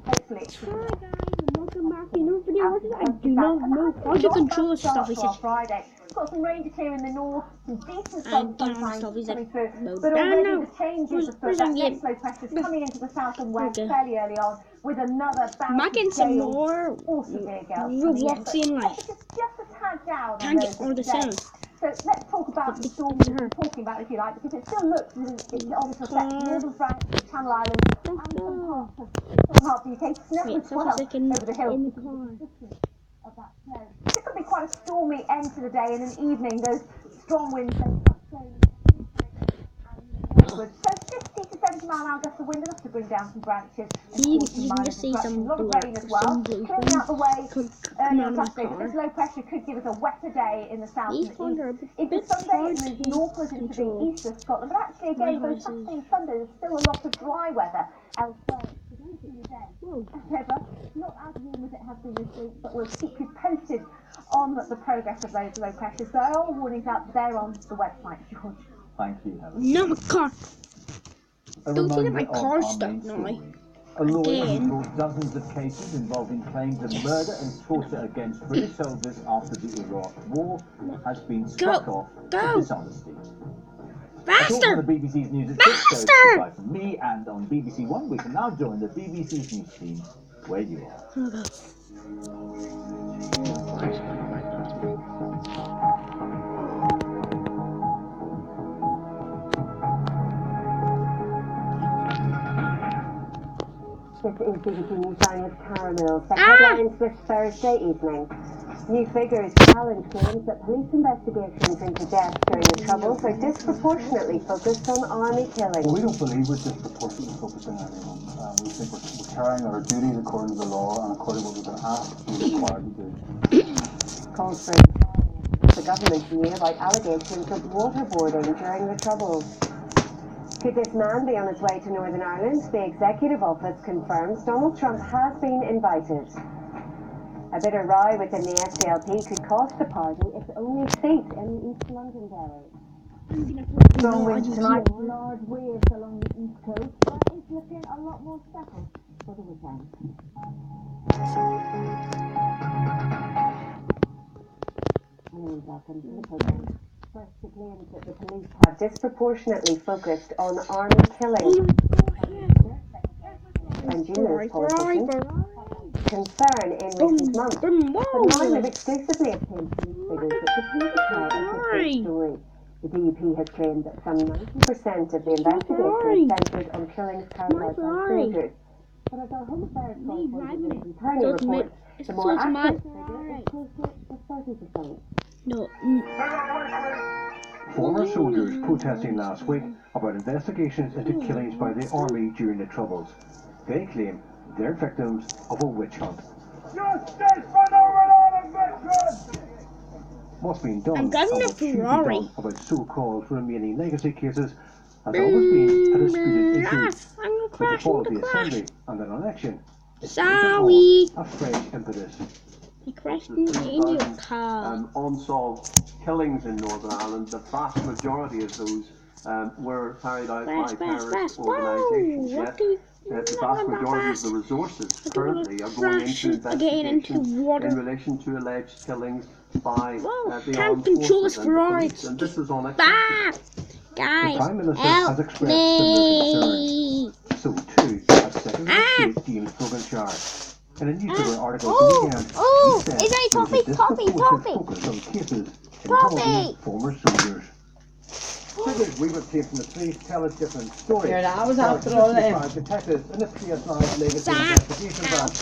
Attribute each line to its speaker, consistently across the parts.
Speaker 1: Hopefully it's
Speaker 2: Hi guys, and welcome back to another video. What is I do not know how to control this stuff. He said.
Speaker 1: Friday. We've got some rain to clear in the north, some decent
Speaker 2: And
Speaker 1: sunshine
Speaker 2: stuff. He
Speaker 1: coming
Speaker 2: said.
Speaker 1: through.
Speaker 2: No,
Speaker 1: But already the changes of
Speaker 2: where's
Speaker 1: that
Speaker 2: that
Speaker 1: next low pressure is coming into the south and west fairly early on with another
Speaker 2: back in some more Robloxian like.
Speaker 1: Just a tad down.
Speaker 2: Can't get all the sound.
Speaker 1: So let's talk about the storm we've been talking about, if you like, because it still looks as if it's on to affect northern France, the Channel Islands, and some parts of the UK. Snow as well over the hills. Of that snow. It's going to be quite a stormy end to the day, and an evening those strong winds so 50 to 70 mile an hour gusts of wind enough to bring down some branches.
Speaker 2: You can just see some black, some blue
Speaker 1: coming out the way.
Speaker 2: coming out of my car.
Speaker 1: This low pressure could give us a wetter day in the south
Speaker 2: These
Speaker 1: and
Speaker 2: ones are a
Speaker 1: east.
Speaker 2: bit
Speaker 1: Into Sunday,
Speaker 2: hard
Speaker 1: it moves
Speaker 2: to
Speaker 1: northwards into the east of Scotland, but actually again, both Saturday and Sunday, there's still a lot of dry weather elsewhere. However, not as warm as it has been this week, but we'll keep you posted on the progress of those low pressures. There are warnings out there on the website, George.
Speaker 3: Thank you, Helen.
Speaker 2: No, my car. Don't see that my
Speaker 3: Reminder
Speaker 2: car
Speaker 3: of our
Speaker 2: stuck
Speaker 3: main
Speaker 2: now.
Speaker 3: story. A lawyer
Speaker 2: Again.
Speaker 3: who brought dozens of cases involving claims of murder and torture against British soldiers after the Iraq War has been struck off for dishonesty.
Speaker 2: Faster!
Speaker 3: On the BBC's News at 6, so goodbye from me, and on BBC One we can now join the BBC's news team where you are.
Speaker 4: This is BBC News Time with Caramel. The headlines this Thursday evening. New figures challenge claims that police investigations into deaths during the Troubles are disproportionately focused on army killings.
Speaker 5: Well, we don't believe we're disproportionately focusing on anyone. We think we're carrying out our duties according to the law and according to what we've been asked and required to do.
Speaker 4: Calls for the government to hear about allegations of waterboarding during the Troubles. Could this man be on his way to Northern Ireland? The Executive Office confirms Donald Trump has been invited. A bit of row within the SDLP could cost the party its only seat in the East London Borough. Strong winds tonight, large waves along the east coast, but it's looking a lot more settled for the weekend. Welcome to the program. First, the claims that the police have disproportionately focused on army killing. And junior politicians concern in recent months. But now we've exclusively obtained police figures that continue to tell a different story. The DUP has claimed that some 90% of the investigation is centred on killings carried out by soldiers. But as our Home Affairs correspondent entirely reports, the more accurate figure is closer to 30%.
Speaker 2: No.
Speaker 6: Former soldiers protesting last week about investigations into killings by the army during the Troubles. They claim they're victims of a witch hunt.
Speaker 7: Justice for the veterans!
Speaker 6: What's been done
Speaker 2: I'm
Speaker 6: and
Speaker 2: driving a
Speaker 6: what should be
Speaker 2: Ferrari.
Speaker 6: done about so-called remaining legacy cases has always been a disputed issue.
Speaker 2: I'm
Speaker 6: With the
Speaker 2: crashing
Speaker 6: fall of
Speaker 2: the
Speaker 6: the
Speaker 2: crash.
Speaker 6: Assembly and an election, it's
Speaker 2: Sorry.
Speaker 6: a fresh impetus.
Speaker 2: I crashed into your car.
Speaker 8: Unsolved killings in Northern Ireland, the vast majority of those were carried out by terrorist organisations. Yet, the vast majority of the resources currently are going into investigations in relation to alleged killings by the armed forces and the police, and this is unacceptable.
Speaker 2: Guys,
Speaker 6: The Prime Minister
Speaker 2: help
Speaker 6: has expressed
Speaker 2: me.
Speaker 6: similar concerns. So too has Secretary of State James Foganchar. In a newspaper article the weekend, he said
Speaker 2: is that
Speaker 6: there was a disproportionate focus on cases involving former soldiers. Figures we obtained from the police tell a different story.
Speaker 9: Here, I was after all them.
Speaker 6: Detectives in the PSI's legacy investigation branch.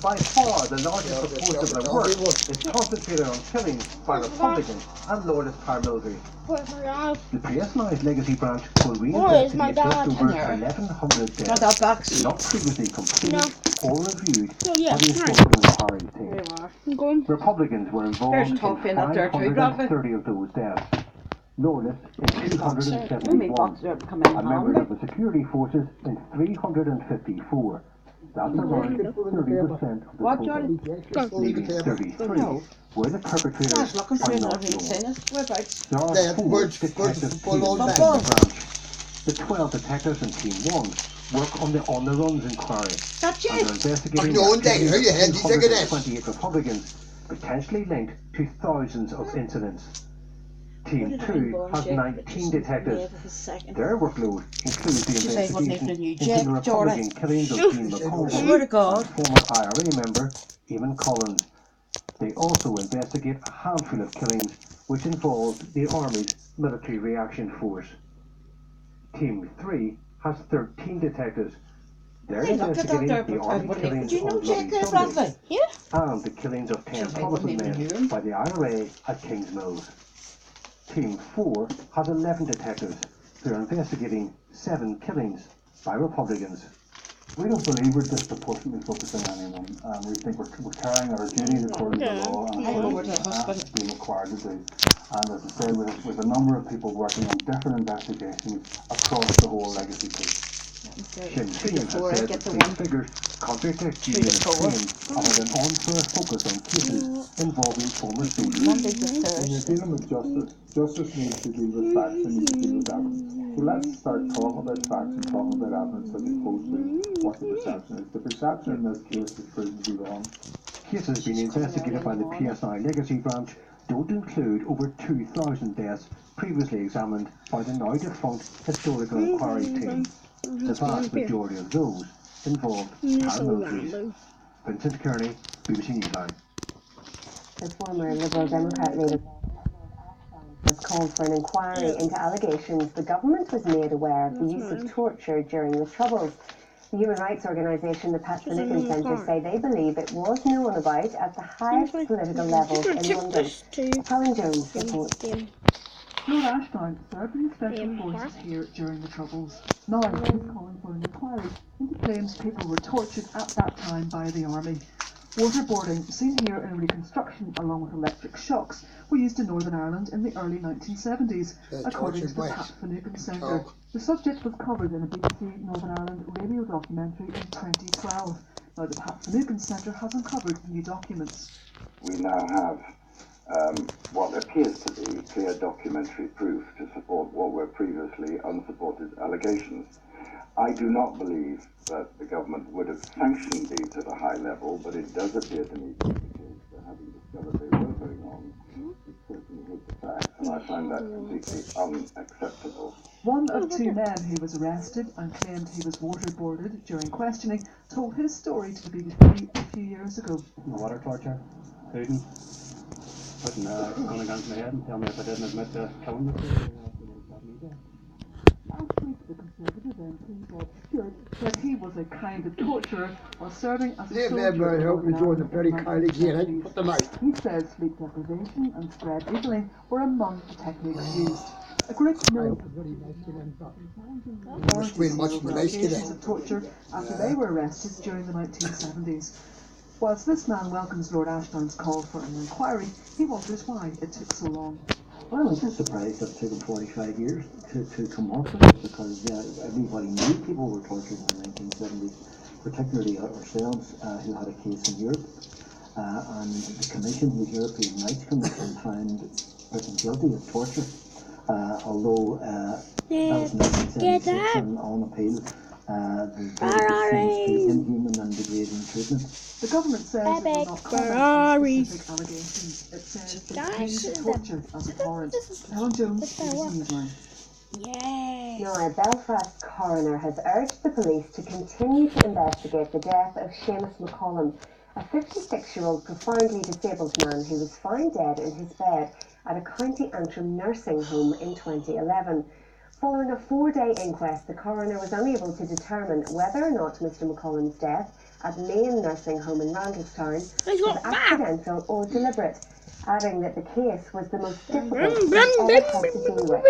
Speaker 6: By far the largest proportion of their work is concentrated on killings by Republicans and loyalist paramilitaries. The PSI's legacy branch will reinvestigate just over 1,100 deaths not previously completed or reviewed by the Enforcement Inquiry Team. Republicans were involved in 530 of those deaths. Loyalists in 271, and members of the security forces in 354. That's around 30% of the total. Leaving 33 where the perpetrators are not known. There are 4 detectives teams in the branch. The 12 detectives in Team 1 work on the on-the-runs inquiry.
Speaker 9: That's
Speaker 6: And they're investigating the
Speaker 5: known day,
Speaker 6: activities
Speaker 5: you
Speaker 6: of
Speaker 5: had these again.
Speaker 6: 228 Republicans, potentially linked to thousands of incidents. Team 2 has 19 detectives. Their workload includes the investigation into the Republican killings of Dean McCall and former IRA member Eamon Collins. They also investigate a handful of killings which involved the Army's military reaction force. Team 3 has 13 detectives. They're investigating the Army killings on Bloody Sunday and the killings of 10 Protestant men by the IRA at Kings Mills. Team 4 has 11 detectives who are investigating 7 killings by Republicans.
Speaker 5: We don't believe we're disproportionately focusing on anyone. We think we're carrying our duties according to the law and according to what being required to do. And as I said, with a number of people working on different investigations across the whole legacy case.
Speaker 6: Sinn Féin has said that these figures contradict Unionist claim of an unfair focus on cases involving former soldiers.
Speaker 5: When you're dealing with justice, justice needs to deal with facts and needs to deal with evidence. So let's start talking about facts and talking about evidence as opposed to what the perception is. The perception in this case is proven to be wrong.
Speaker 6: Cases being investigated by the PSI Legacy Branch don't include over 2,000 deaths previously examined by the now defunct Historical Inquiry Team. The vast majority of those involved paramilitaries. Vincent Kearney, BBC Newsline.
Speaker 4: The former Liberal Democrat leader has called for an inquiry into allegations the government was made aware of the use of torture during the Troubles. The human rights organisation, the Pat Finnegan Centre, say they believe it was known about at the highest political levels in London. Helen Jones reports.
Speaker 10: Lord Ashdown served in special forces here during the Troubles. Now he's calling for an inquiry into claims people were tortured at that time by the army. Waterboarding, seen here in reconstruction along with electric shocks, were used in Northern Ireland in the early 1970s, according to the Pat Finnegan Centre. The subject was covered in a BBC Northern Ireland radio documentary in 2012. Now the Pat Finnegan Centre has uncovered new documents.
Speaker 11: We now have what appears to be clear documentary proof to support what were previously unsupported allegations. I do not believe that the government would have sanctioned these at a high level, but it does appear to me to be the case that having discovered they were going on, it certainly hid the facts, and I find that completely unacceptable.
Speaker 10: One of 2 men who was arrested and claimed he was waterboarded during questioning told his story to the BBC a few years ago.
Speaker 12: Water torture, couldn't. Putting a gun against my head and tell me if I didn't admit to killing myself.
Speaker 10: Last week, the Conservative MP Bob Stewart said he was a kind of torturer while serving as a soldier. He says sleep deprivation and spread eagling were among the techniques used. A group known allegations of torture after they were arrested during the 1970s. Whilst this man welcomes Lord Ashdown's call for an inquiry, he wonders why it took so long.
Speaker 13: Well, I was just surprised that it took him 45 years to come off of it, because everybody knew people were tortured in the 1970s, particularly ourselves who had a case in Europe. And the Commission, the European Rights Commission, found Britain guilty of torture, although that was 1976 and on appeal. The inhuman and degrading treatment.
Speaker 10: The government says it will not comment on specific allegations. It says it views torture as abhorrent. Helen Jones, BBC Newsline.
Speaker 4: Now, a Belfast coroner has urged the police to continue to investigate the death of Seamus McCollum, a 56-year-old profoundly disabled man who was found dead in his bed at a County Antrim nursing home in 2011. Following a 4-day inquest, the coroner was unable to determine whether or not Mr McCollum's death at Main Nursing Home in Randalstown was accidental or deliberate, adding that the case was the most difficult he ever had to deal with.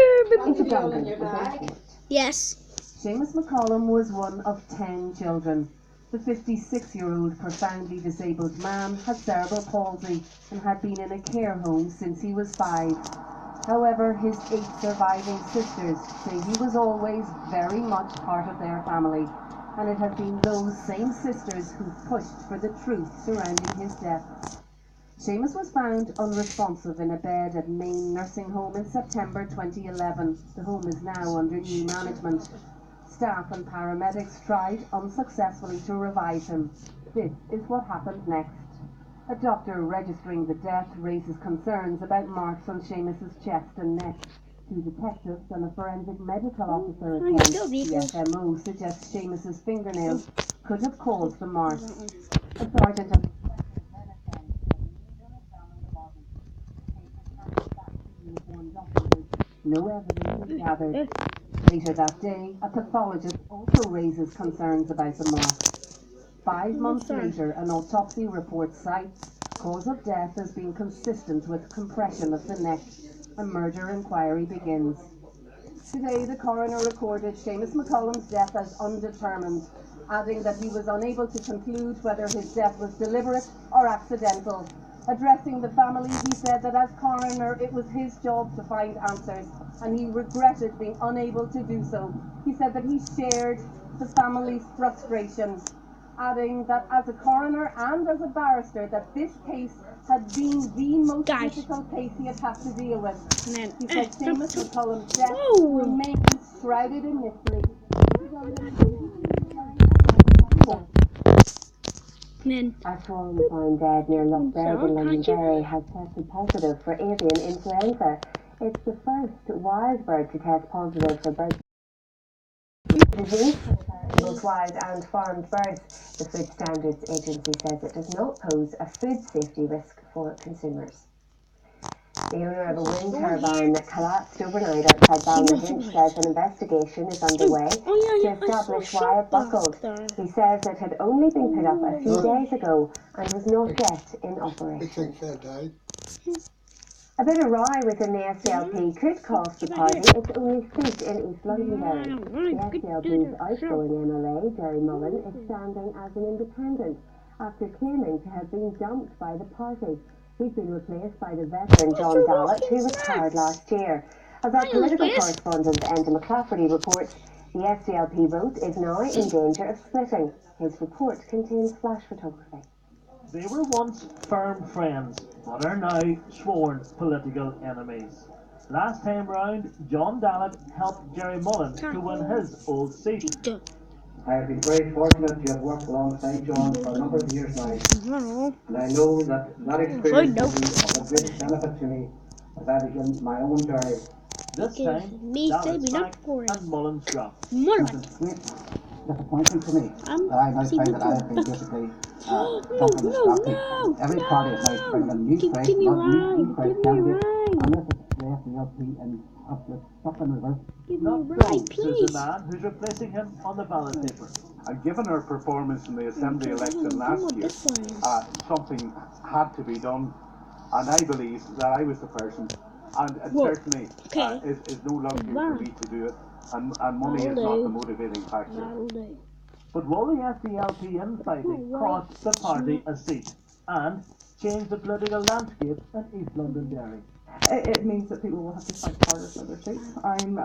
Speaker 4: Into Duncan is in court.
Speaker 2: Yes.
Speaker 1: Seamus McCollum was one of 10 children. The 56-year-old profoundly disabled man had cerebral palsy and had been in a care home since he was 5. However, his 8 surviving sisters say he was always very much part of their family, and it had been those same sisters who pushed for the truth surrounding his death. Seamus was found unresponsive in a bed at Main Nursing Home in September 2011. The home is now under new management.
Speaker 4: Staff and paramedics tried unsuccessfully to revive him. This is what happened next. A doctor registering the death raises concerns about marks on Seamus's chest and neck. Two detectives and a forensic medical officer attend. The FMO suggests Seamus's fingernails could have caused the marks. A sergeant and no evidence is gathered. Later that day, a pathologist also raises concerns about the marks. 5 months later, an autopsy report cites cause of death as being consistent with compression of the neck. A murder inquiry begins. Today, the coroner recorded Seamus McCollum's death as undetermined, adding that he was unable to conclude whether his death was deliberate or accidental. Addressing the family, he said that as coroner, it was his job to find answers, and he regretted being unable to do so. He said that he shared the family's frustration, adding that as a coroner and as a barrister, that this case had been the most difficult case he had had to deal with. He said Seamus McCollum's death remains shrouded in mystery. A swan found dead near Lochberg in Londonderry has tested positive for avian influenza. It's the first wild bird to test positive for bird disease. Both wild and farmed birds. The Food Standards Agency says it does not pose a food safety risk for consumers. The owner of a wind turbine that collapsed overnight outside Ballynahinch says an investigation is underway to establish why it buckled. He says it had only been put up a few days ago and was not yet in operation. A bit of row within the SDLP could cost the party its only seat in East Londonderry. The SDLP's outgoing MLA, Jerry Mullen, is standing as an independent after claiming to have been dumped by the party. He's been replaced by the veteran John Dallett, who retired last year. As our political correspondent Enda McClafferty reports, the SDLP vote is now in danger of splitting. His report contains flash photography.
Speaker 9: They were once firm friends, but are now sworn political enemies. Last time round, John Dallett helped Jerry Mullen to win his old seat.
Speaker 14: I have been very fortunate to have worked alongside John for a number of years now, and I know that experience will be of a great benefit to me as I begin my own journey.
Speaker 9: This time, Dallett's back and Mullen's dropped.
Speaker 14: It's great disappointment to me that I now find that I have been basically stuck in the scrap. Every party is now bringing in new fresh candidates, and this is the SDLP and stuck in reverse.
Speaker 9: Not so, says the man who's replacing him on the ballot paper.
Speaker 6: And given our performance in the Assembly election last year, something had to be done, and I believe that I was the person, and it certainly is no luxury for me to do it, and money is not the motivating factor.
Speaker 9: But will the SDLP infighting cost the party a seat and change the political landscape in East Londonderry?
Speaker 10: It means that people will have to fight harder for their seats. I'm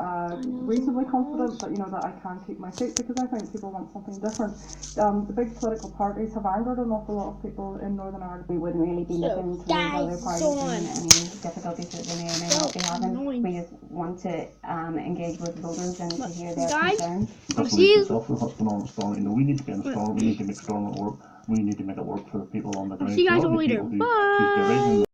Speaker 10: reasonably confident that that I can keep my seat because I think people want something different. The big political parties have angered an awful lot of people in Northern Ireland.
Speaker 2: We wouldn't really be looking to other parties and any difficulties that they may or may not be having. We just want to engage with voters and to hear their concerns.
Speaker 5: That's what's going on in Storm. We need to get in Storm. We need to make Storm work. We need to make it work for the people on the ground.
Speaker 2: See you guys later. Bye.